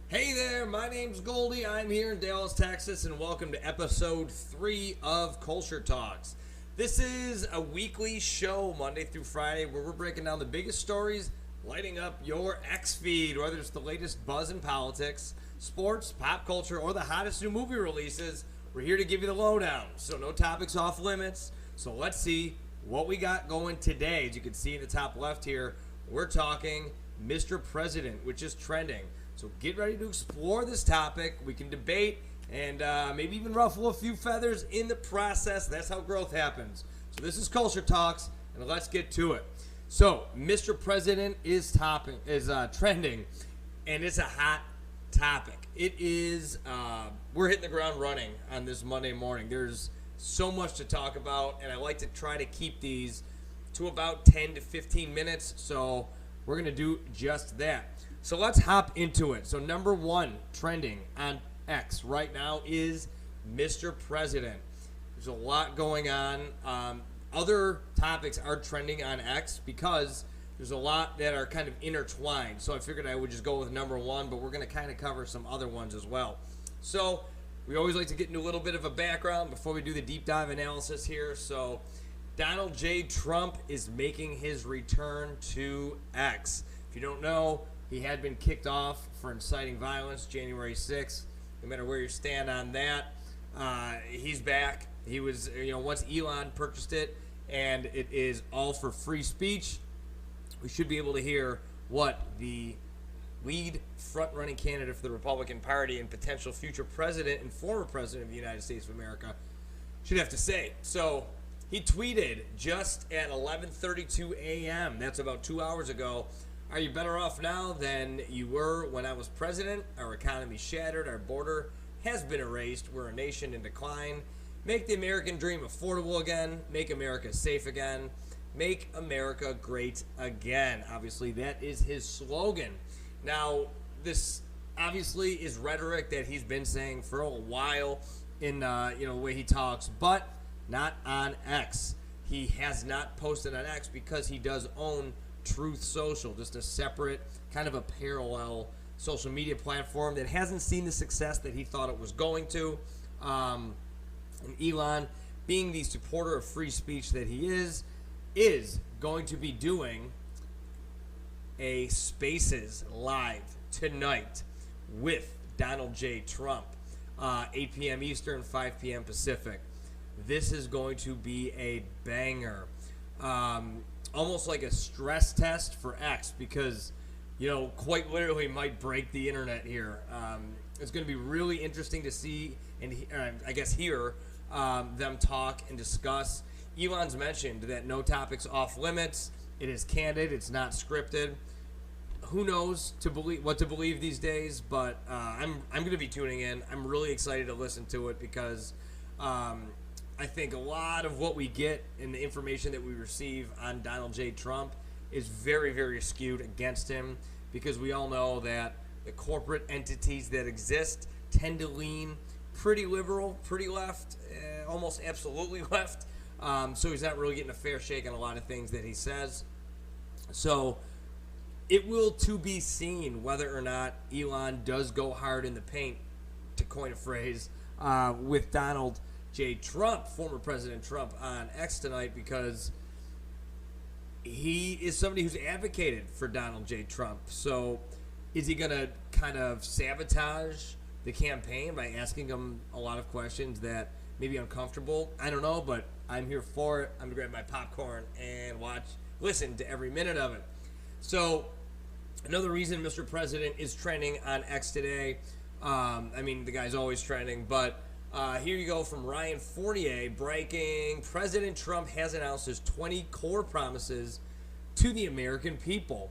Hey there, my name's Goldie. I'm here in Dallas, Texas, and welcome to episode 3 of Culture Talks. This is a weekly show, Monday through Friday, where we're breaking down the biggest stories, lighting up your X feed, whether it's the latest buzz in politics, sports, pop culture, or the hottest new movie releases. We're here to give you the lowdown, so no topics off limits. So let's see what we got going today. As you can see in the top left here, we're talking Mr. President, which is trending. So get ready to explore this topic. We can debate and maybe even ruffle a few feathers in the process. That's how growth happens. So this is Culture Talks, and let's get to it. So Mr. President is trending, and it's a hot topic. It is. We're hitting the ground running on this Monday morning. There's so much to talk about, and I like to try to keep these to about 10 to 15 minutes. So we're going to do just that. So let's hop into it. So number one trending on X right now is Mr. President. There's a lot going on. Other topics are trending on X because there's a lot that are kind of intertwined. So I figured I would just go with number one, but we're going to kind of cover some other ones as well. So we always like to get into a little bit of a background before we do the deep dive analysis here. So Donald J. Trump is making his return to X. If you don't know, he had been kicked off for inciting violence January 6th. No matter where you stand on that, he's back. He was, once Elon purchased it, and it is all for free speech. We should be able to hear what the lead front-running candidate for the Republican Party and potential future president and former president of the United States of America should have to say. So he tweeted just at 11:32 a.m., that's about 2 hours ago, "Are you better off now than you were when I was president? Our economy shattered. Our border has been erased. We're a nation in decline. Make the American dream affordable again. Make America safe again. Make America great again." Obviously, that is his slogan. Now, this obviously is rhetoric that he's been saying for a while in the way he talks, but not on X. He has not posted on X because he does own Truth Social, just a separate, kind of a parallel social media platform that hasn't seen the success that he thought it was going to. And Elon, being the supporter of free speech that he is going to be doing a Spaces live tonight with Donald J. Trump, 8 p.m. Eastern, 5 p.m. Pacific. This is going to be a banger. Almost like a stress test for X because, quite literally might break the internet here. It's going to be really interesting to see and I guess hear them talk and discuss. Elon's mentioned that no topics off limits. It is candid. It's not scripted. Who knows what to believe these days? But I'm going to be tuning in. I'm really excited to listen to it because I think a lot of what we get and the information that we receive on Donald J. Trump is very, very skewed against him because we all know that the corporate entities that exist tend to lean pretty liberal, pretty left, almost absolutely left. So he's not really getting a fair shake on a lot of things that he says. So it will to be seen whether or not Elon does go hard in the paint, to coin a phrase, with Donald J. Trump, former President Trump, on X tonight because he is somebody who's advocated for Donald J. Trump. So is he going to kind of sabotage the campaign by asking him a lot of questions that may be uncomfortable? I don't know, but I'm here for it. I'm going to grab my popcorn and listen to every minute of it. So another reason Mr. President is trending on X today, the guy's always trending, but here you go from Ryan Fournier, breaking: President Trump has announced his 20 core promises to the American people.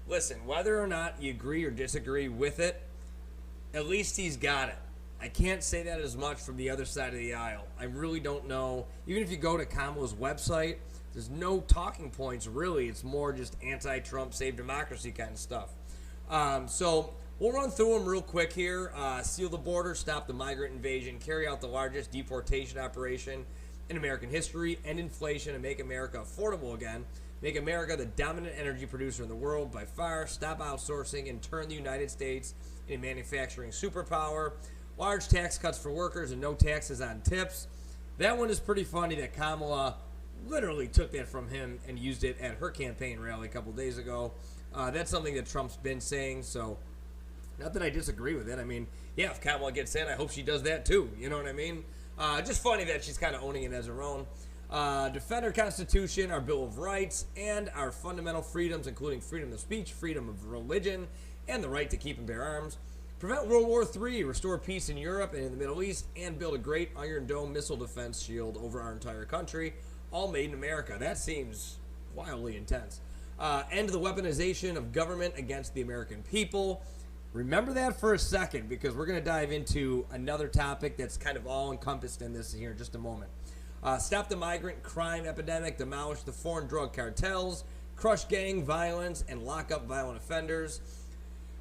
Listen, whether or not you agree or disagree with it, at least he's got it. I can't say that as much from the other side of the aisle. I really don't know. Even if you go to Kamala's website, there's no talking points really. It's more just anti-Trump, save democracy kind of stuff. So we'll run through them real quick here. Seal the border, stop the migrant invasion, carry out the largest deportation operation in American history, end inflation, and make America affordable again. make America the dominant energy producer in the world by far, stop outsourcing, and turn the United States into a manufacturing superpower, large tax cuts for workers and no taxes on tips. That one is pretty funny that Kamala literally took that from him and used it at her campaign rally a couple days ago. That's something that Trump's been saying, so not that I disagree with it. I mean, yeah, if Kamala gets in, I hope she does that too. You know what I mean? Just funny that she's kind of owning it as her own. Defend our Constitution, our Bill of Rights, and our fundamental freedoms, including freedom of speech, freedom of religion, and the right to keep and bear arms. Prevent World War III, restore peace in Europe and in the Middle East, and build a great Iron Dome missile defense shield over our entire country, all made in America. That seems wildly intense. End the weaponization of government against the American people. Remember that for a second, because we're going to dive into another topic that's kind of all encompassed in this here in just a moment. Stop the migrant crime epidemic, demolish the foreign drug cartels, crush gang violence, and lock up violent offenders.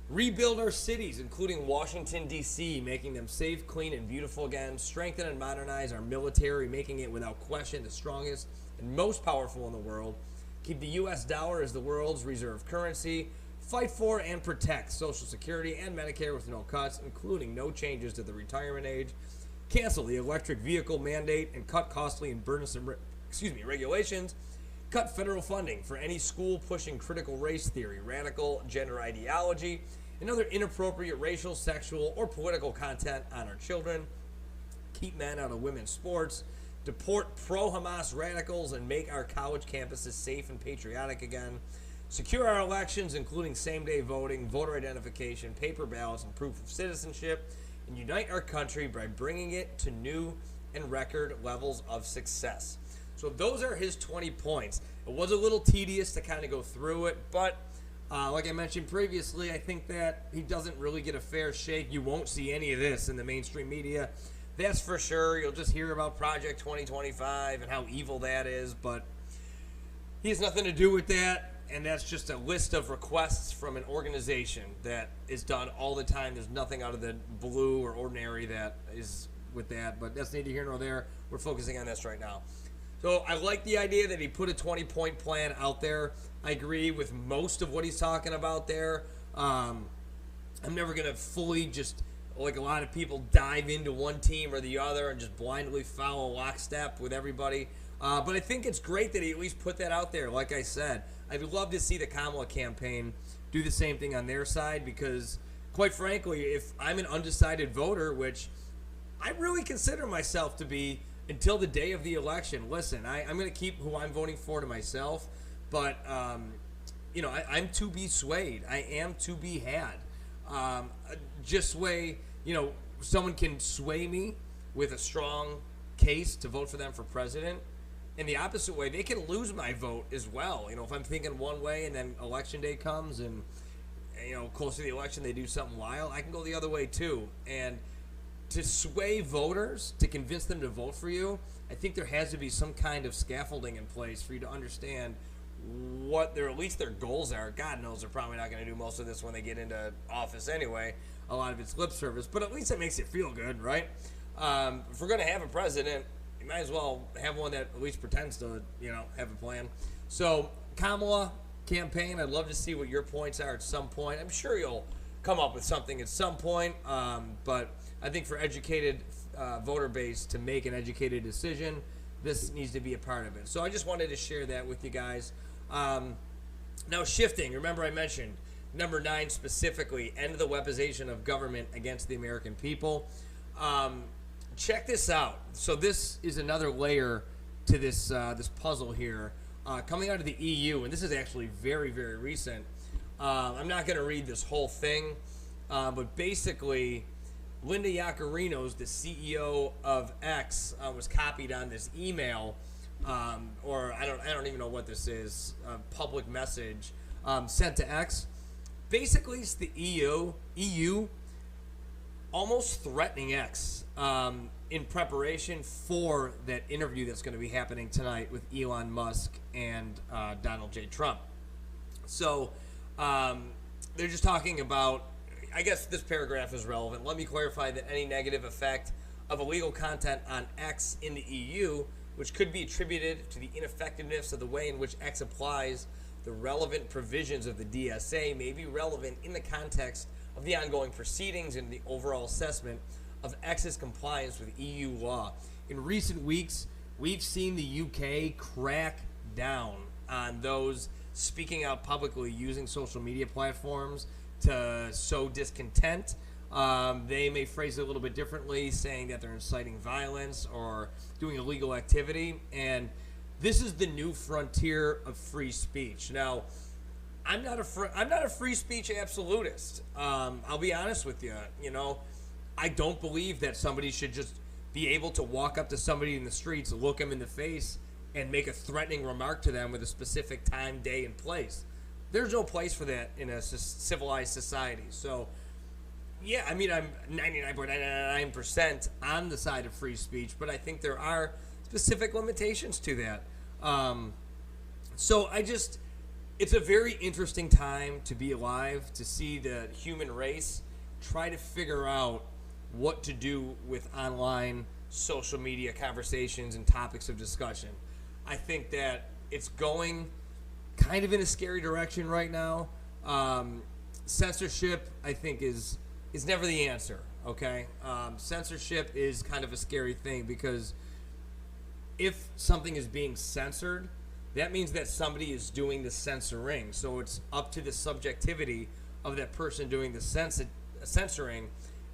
Rebuild our cities, including Washington, D.C., making them safe, clean, and beautiful again. Strengthen and modernize our military, making it without question the strongest and most powerful in the world. Keep the U.S. dollar as the world's reserve currency. Fight for and protect Social Security and Medicare with no cuts, including no changes to the retirement age. Cancel the electric vehicle mandate and cut costly and burdensome regulations. Cut federal funding for any school pushing critical race theory, radical gender ideology, and other inappropriate racial, sexual, or political content on our children. Keep men out of women's sports. Deport pro-Hamas radicals and make our college campuses safe and patriotic again. Secure our elections, including same-day voting, voter identification, paper ballots, and proof of citizenship, and unite our country by bringing it to new and record levels of success. So those are his 20 points. It was a little tedious to kind of go through it, but like I mentioned previously, I think that he doesn't really get a fair shake. You won't see any of this in the mainstream media. That's for sure. You'll just hear about Project 2025 and how evil that is, but he has nothing to do with that. And that's just a list of requests from an organization that is done all the time. There's nothing out of the blue or ordinary that is with that, but that's neither here nor there. We're focusing on this right now. So I like the idea that he put a 20-point plan out there. I agree with most of what he's talking about there. I'm never going to fully just, like a lot of people, dive into one team or the other and just blindly follow lockstep with everybody. But I think it's great that he at least put that out there. Like I said, I'd love to see the Kamala campaign do the same thing on their side because, quite frankly, if I'm an undecided voter, which I really consider myself to be until the day of the election, listen, I'm going to keep who I'm voting for to myself, but, I'm to be swayed. I am to be had. Just sway, someone can sway me with a strong case to vote for them for president. In the opposite way, they can lose my vote as well. If I'm thinking one way and then election day comes and, close to the election they do something wild, I can go the other way too. And to sway voters, to convince them to vote for you, I think there has to be some kind of scaffolding in place for you to understand what at least their goals are. God knows they're probably not going to do most of this when they get into office anyway. A lot of it's lip service, but at least it makes it feel good, right? If we're going to have a president, you might as well have one that at least pretends to, have a plan. So, Kamala campaign, I'd love to see what your points are at some point. I'm sure you'll come up with something at some point, but I think for educated voter base to make an educated decision, this needs to be a part of it. So I just wanted to share that with you guys. Now, shifting, remember I mentioned number 9 specifically, end the weaponization of government against the American people. Check this out. So this is another layer to this puzzle here. Coming out of the EU, and this is actually very, very recent. I'm not going to read this whole thing, but basically, Linda Yaccarino's, the CEO of X, was copied on this email, or I don't even know what this is, public message sent to X. Basically, it's the EU almost threatening X in preparation for that interview that's going to be happening tonight with Elon Musk and Donald J. Trump. So they're just talking about, I guess this paragraph is relevant. Let me clarify that any negative effect of illegal content on X in the EU which could be attributed to the ineffectiveness of the way in which X applies the relevant provisions of the DSA, may be relevant in the context of the ongoing proceedings and the overall assessment of X's compliance with EU law. In recent weeks, we've seen the UK crack down on those speaking out publicly using social media platforms to sow discontent. They may phrase it a little bit differently, saying that they're inciting violence or doing illegal activity. And this is the new frontier of free speech. Now, I'm not a free speech absolutist. I'll be honest with you. You know, I don't believe that somebody should just be able to walk up to somebody in the streets, look them in the face, and make a threatening remark to them with a specific time, day, and place. There's no place for that in a civilized society. So, yeah, I mean, I'm 99.99% on the side of free speech, but I think there are specific limitations to that. It's a very interesting time to be alive, to see the human race try to figure out what to do with online social media conversations and topics of discussion. I think that it's going kind of in a scary direction right now. Censorship, I think, is never the answer, okay? Censorship is kind of a scary thing because if something is being censored, that means that somebody is doing the censoring. So it's up to the subjectivity of that person doing the censoring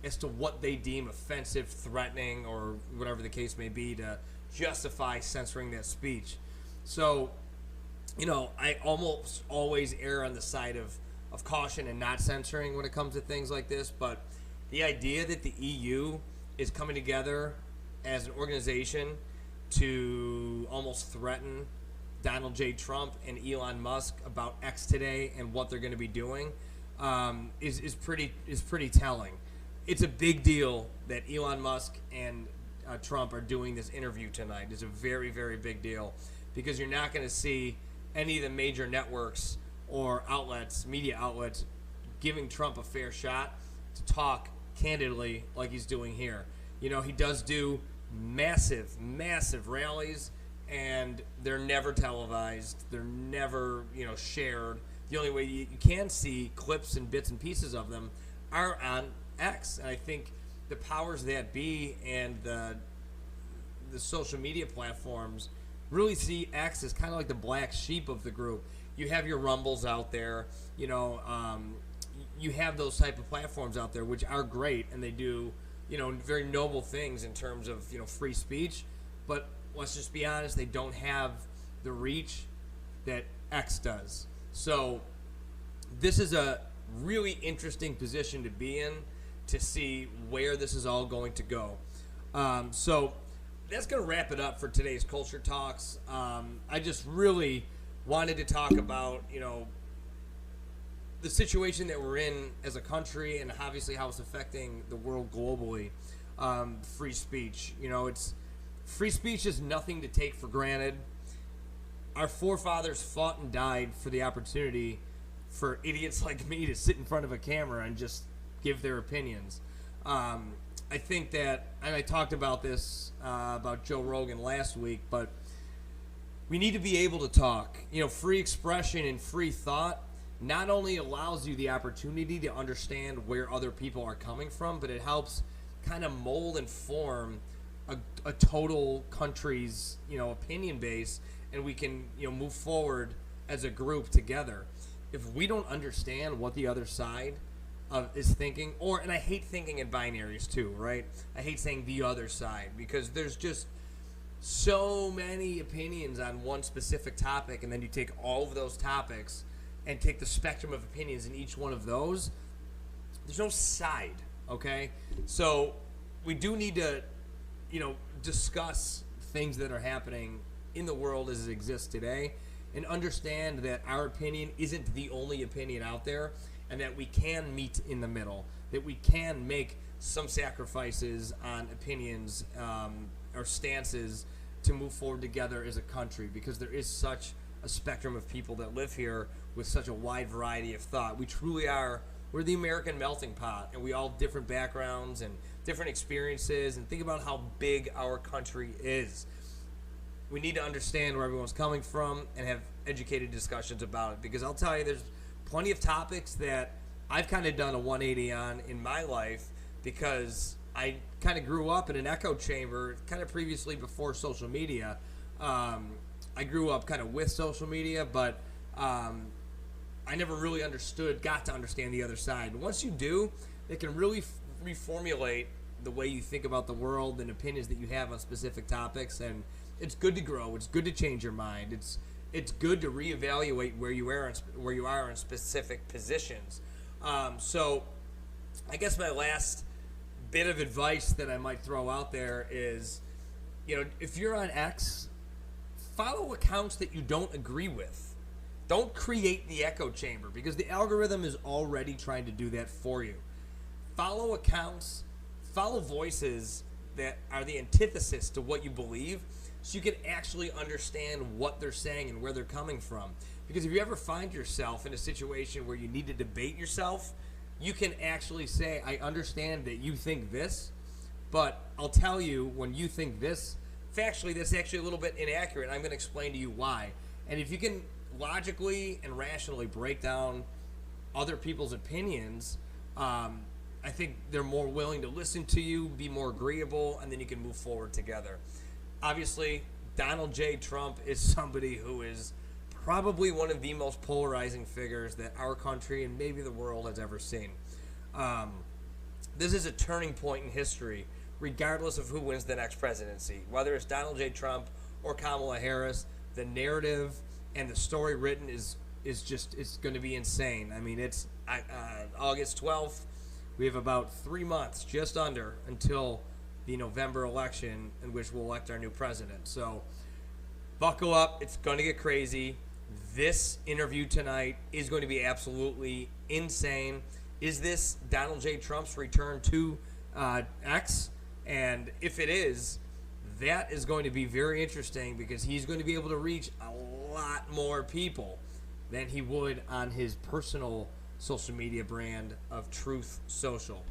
as to what they deem offensive, threatening, or whatever the case may be to justify censoring that speech. So, you know, I almost always err on the side of caution and not censoring when it comes to things like this. But the idea that the EU is coming together as an organization to almost threaten Donald J. Trump and Elon Musk about X today and what they're going to be doing is pretty telling. It's a big deal that Elon Musk and Trump are doing this interview tonight. It's a very, very big deal because you're not going to see any of the major networks or outlets, media outlets, giving Trump a fair shot to talk candidly like he's doing here. You know, he does do massive, massive rallies, and they're never televised. They're never, shared. The only way you can see clips and bits and pieces of them are on X. And I think the powers that be and the social media platforms really see X as kind of like the black sheep of the group. You have your Rumbles out there, you have those type of platforms out there which are great, and they do, very noble things in terms of, free speech. But let's just be honest, they don't have the reach that X does. So this is a really interesting position to be in to see where this is all going to go. So that's going to wrap it up for today's Culture Talks. I just really wanted to talk about, the situation that we're in as a country and obviously how it's affecting the world globally. Free speech, free speech is nothing to take for granted. Our forefathers fought and died for the opportunity for idiots like me to sit in front of a camera and just give their opinions. I think that, and I talked about this about Joe Rogan last week, but we need to be able to talk. Free expression and free thought not only allows you the opportunity to understand where other people are coming from, but it helps kind of mold and form a total country's, opinion base, and we can, move forward as a group together. If we don't understand what the other side is thinking, and I hate thinking in binaries too, right? I hate saying the other side because there's just so many opinions on one specific topic, and then you take all of those topics and take the spectrum of opinions in each one of those. There's no side, okay? So we do need to, discuss things that are happening in the world as it exists today and understand that our opinion isn't the only opinion out there, and that we can meet in the middle, that we can make some sacrifices on opinions or stances to move forward together as a country, because there is such a spectrum of people that live here with such a wide variety of thought. We truly are, we're the American melting pot, and we all have different backgrounds and different experiences, and think about how big our country is. we need to understand where everyone's coming from and have educated discussions about it. Because I'll tell you, there's plenty of topics that I've kind of done a 180 on in my life, because I kind of grew up in an echo chamber, kind of previously before social media. I grew up kind of with social media, but I never really got to understand the other side. And once you do, it can really reformulate the way you think about the world and opinions that you have on specific topics. And it's good to grow. It's good to change your mind. It's good to reevaluate where you are in specific positions. So I guess my last bit of advice that I might throw out there is, if you're on X, follow accounts that you don't agree with. Don't create the echo chamber, because the algorithm is already trying to do that for you. Follow accounts, follow voices that are the antithesis to what you believe, so you can actually understand what they're saying and where they're coming from. Because if you ever find yourself in a situation where you need to debate yourself, you can actually say, I understand that you think this, but I'll tell you, when you think this, factually, that's actually a little bit inaccurate. I'm going to explain to you why. And if you can logically and rationally break down other people's opinions, I think they're more willing to listen to you, be more agreeable, and then you can move forward together. Obviously, Donald J. Trump is somebody who is probably one of the most polarizing figures that our country and maybe the world has ever seen. This is a turning point in history, regardless of who wins the next presidency. Whether it's Donald J. Trump or Kamala Harris, the narrative and the story written is going to be insane. I mean, it's August 12th. We have about 3 months, just under, until the November election, in which we'll elect our new president. So buckle up. It's going to get crazy. This interview tonight is going to be absolutely insane. Is this Donald J. Trump's return to X? And if it is, that is going to be very interesting, because he's going to be able to reach a lot more people than he would on his personal social media brand of Truth Social.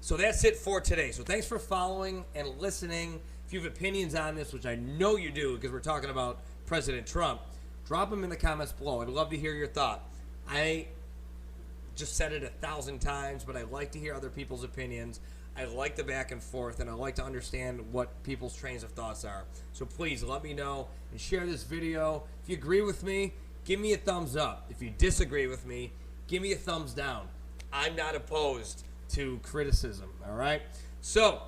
So that's it for today. So thanks for following and listening. If you have opinions on this, which I know you do, because we're talking about President Trump, drop them in the comments below. I'd love to hear your thought. I just said it 1,000 times, but I like to hear other people's opinions. I like the back and forth, and I like to understand what people's trains of thoughts are. So please let me know and share this video. If you agree with me, give me a thumbs up. If you disagree with me, give me a thumbs down. I'm not opposed to criticism, all right? So,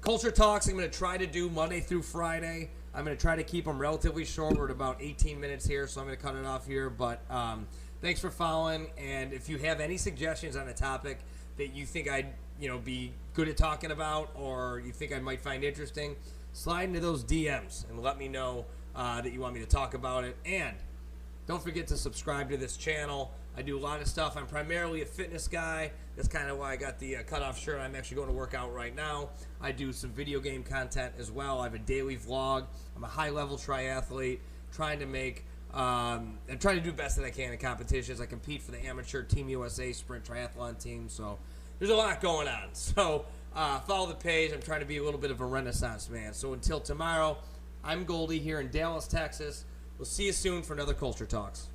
Culture Talks, I'm going to try to do Monday through Friday. I'm going to try to keep them relatively short. We're at about 18 minutes here, so I'm going to cut it off here. But thanks for following, and if you have any suggestions on a topic that you think I'd be good at talking about, or you think I might find interesting, slide into those DMs and let me know that you want me to talk about it. And don't forget to subscribe to this channel. I do a lot of stuff. I'm primarily a fitness guy. That's kind of why I got the cutoff shirt. I'm actually going to work out right now. I do some video game content as well. I have a daily vlog. I'm a high-level triathlete, trying to make I'm trying to do the best that I can in competitions. I compete for the amateur Team USA sprint triathlon team, so there's a lot going on. So follow the page. I'm trying to be a little bit of a renaissance man. So until tomorrow, I'm Goldie here in Dallas, Texas. We'll see you soon for another Culture Talks.